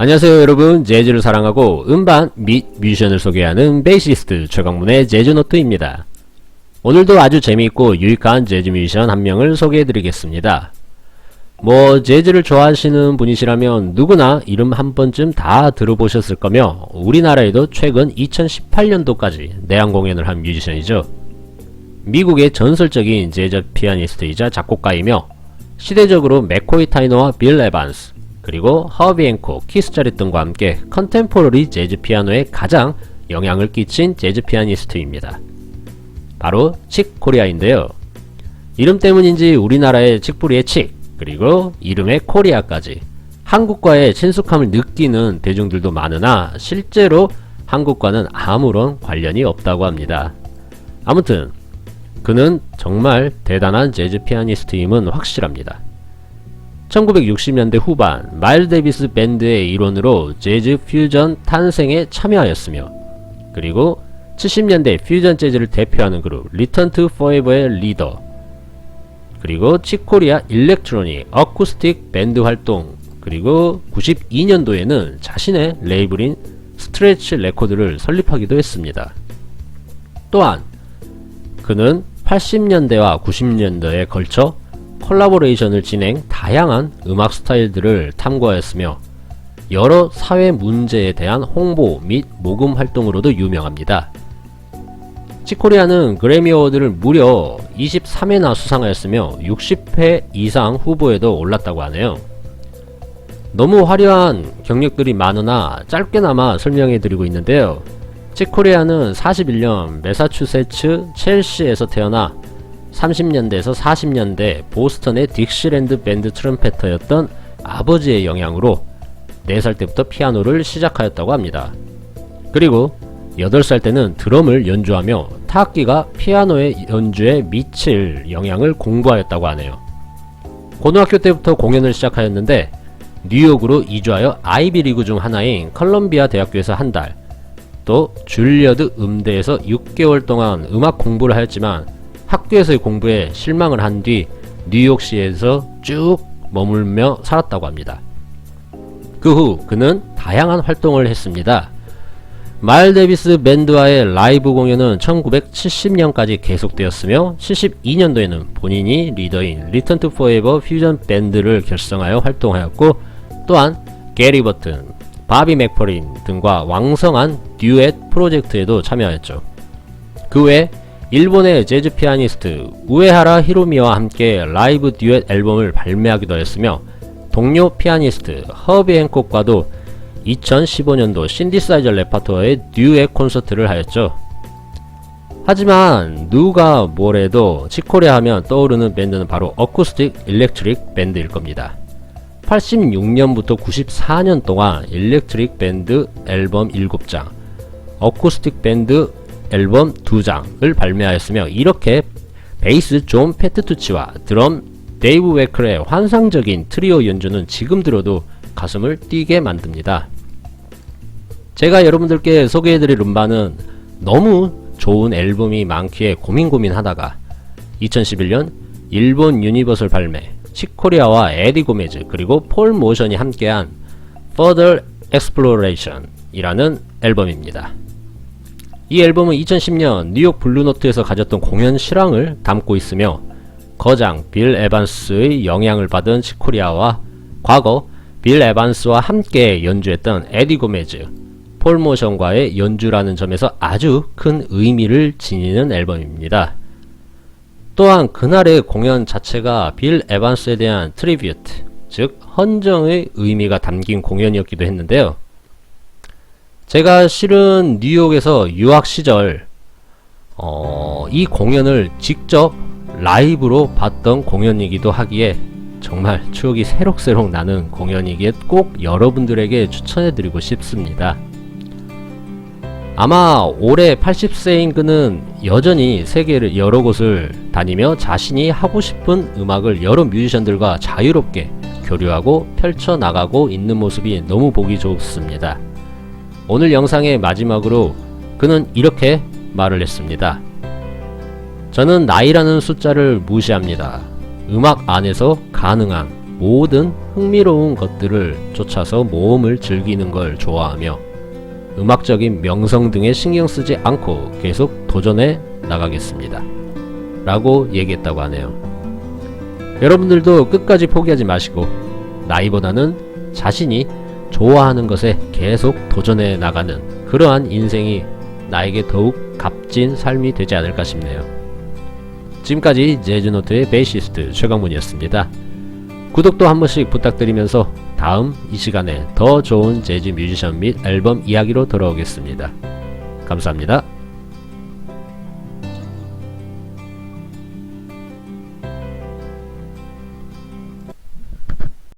안녕하세요 여러분, 재즈를 사랑하고 음반 및 뮤지션을 소개하는 베이시스트 최강문의 재즈노트입니다. 오늘도 아주 재미있고 유익한 재즈 뮤지션 한 명을 소개해드리겠습니다. 재즈를 좋아하시는 분이시라면 누구나 이름 한 번쯤 다 들어보셨을 거며, 우리나라에도 최근 2018년도까지 내한 공연을 한 뮤지션이죠. 미국의 전설적인 재즈 피아니스트이자 작곡가이며, 시대적으로 맥코이 타이너와 빌 에반스, 그리고 허비 앤콕, 키스 자릿 등과 함께 컨템포러리 재즈 피아노에 가장 영향을 끼친 재즈 피아니스트입니다. 바로 칙 코리아인데요. 이름 때문인지 우리나라의 칙부리의 칙, 그리고 이름의 코리아까지 한국과의 친숙함을 느끼는 대중들도 많으나 실제로 한국과는 아무런 관련이 없다고 합니다. 아무튼 그는 정말 대단한 재즈 피아니스트임은 확실합니다. 1960년대 후반 마일스 데이비스 밴드의 일원으로 재즈 퓨전 탄생에 참여하였으며, 그리고 70년대 퓨전 재즈를 대표하는 그룹 리턴 투 포에버의 리더, 그리고 칙코리아 일렉트로닉 어쿠스틱 밴드 활동, 그리고 92년도에는 자신의 레이블인 스트레치 레코드를 설립하기도 했습니다. 또한 그는 80년대와 90년대에 걸쳐 콜라보레이션을 진행, 다양한 음악 스타일들을 탐구하였으며 여러 사회 문제에 대한 홍보 및 모금 활동으로도 유명합니다. 칙코리아는 그래미 어워드를 무려 23회나 수상하였으며 60회 이상 후보에도 올랐다고 하네요. 너무 화려한 경력들이 많으나 짧게나마 설명해드리고 있는데요. 칙코리아는 41년 매사추세츠 첼시에서 태어나 30년대에서 40년대 보스턴의 딕시랜드 밴드 트럼펫터였던 아버지의 영향으로 4살 때부터 피아노를 시작하였다고 합니다. 그리고 8살 때는 드럼을 연주하며 타악기가 피아노의 연주에 미칠 영향을 공부하였다고 하네요. 고등학교 때부터 공연을 시작하였는데 뉴욕으로 이주하여 아이비리그 중 하나인 컬럼비아 대학교에서 한 달, 또 줄리어드 음대에서 6개월 동안 음악 공부를 하였지만 학교에서의 공부에 실망을 한 뒤 뉴욕시에서 쭉 머물며 살았다고 합니다. 그 후 그는 다양한 활동을 했습니다. 마일스 데이비스 밴드와의 라이브 공연은 1970년까지 계속되었으며 72년도에는 본인이 리더인 리턴 투 포에버 퓨전 밴드를 결성하여 활동하였고, 또한 게리 버튼, 바비 맥퍼린 등과 왕성한 듀엣 프로젝트에도 참여하였죠. 그 외 일본의 재즈 피아니스트 우에하라 히로미와 함께 라이브 듀엣 앨범을 발매하기도 했으며, 동료 피아니스트 허비 앤콕과도 2015년도 신디사이저 레파토어의 듀엣 콘서트를 하였죠. 하지만 누가 뭐래도 칙코리아 하면 떠오르는 밴드는 바로 어쿠스틱 일렉트릭 밴드일 겁니다. 86년부터 94년 동안 일렉트릭 밴드 앨범 7장, 어쿠스틱 밴드 앨범 2장을 발매하였으며, 이렇게 베이스 존 페트투치와 드럼 데이브 웨클의 환상적인 트리오 연주는 지금 들어도 가슴을 뛰게 만듭니다. 제가 여러분들께 소개해드릴 음반은 너무 좋은 앨범이 많기에 고민하다가 2011년 일본 유니버설 발매, 칙코리아와 에디 고메즈 그리고 폴 모션이 함께한 Further Exploration 이라는 앨범입니다. 이 앨범은 2010년 뉴욕 블루노트에서 가졌던 공연 실황을 담고 있으며, 거장 빌 에반스의 영향을 받은 칙코리아와 과거 빌 에반스와 함께 연주했던 에디 고메즈, 폴 모션과의 연주라는 점에서 아주 큰 의미를 지니는 앨범입니다. 또한 그날의 공연 자체가 빌 에반스에 대한 트리뷰트, 즉 헌정의 의미가 담긴 공연이었기도 했는데요. 제가 실은 뉴욕에서 유학 시절 이 공연을 직접 라이브로 봤던 공연이기도 하기에 정말 추억이 새록새록 나는 공연이기에 꼭 여러분들에게 추천해드리고 싶습니다. 아마 올해 80세인 그는 여전히 세계를 여러 곳을 다니며 자신이 하고 싶은 음악을 여러 뮤지션들과 자유롭게 교류하고 펼쳐나가고 있는 모습이 너무 보기 좋습니다. 오늘 영상의 마지막으로 그는 이렇게 말을 했습니다. 저는 나이라는 숫자를 무시합니다. 음악 안에서 가능한 모든 흥미로운 것들을 쫓아서 모험을 즐기는 걸 좋아하며 음악적인 명성 등에 신경 쓰지 않고 계속 도전해 나가겠습니다. 라고 얘기했다고 하네요. 여러분들도 끝까지 포기하지 마시고 나이보다는 자신이 좋아하는 것에 계속 도전해 나가는 그러한 인생이 나에게 더욱 값진 삶이 되지 않을까 싶네요. 지금까지 재즈노트의 베이시스트 최강문이었습니다. 구독도 한 번씩 부탁드리면서 다음 이 시간에 더 좋은 재즈 뮤지션 및 앨범 이야기로 돌아오겠습니다. 감사합니다.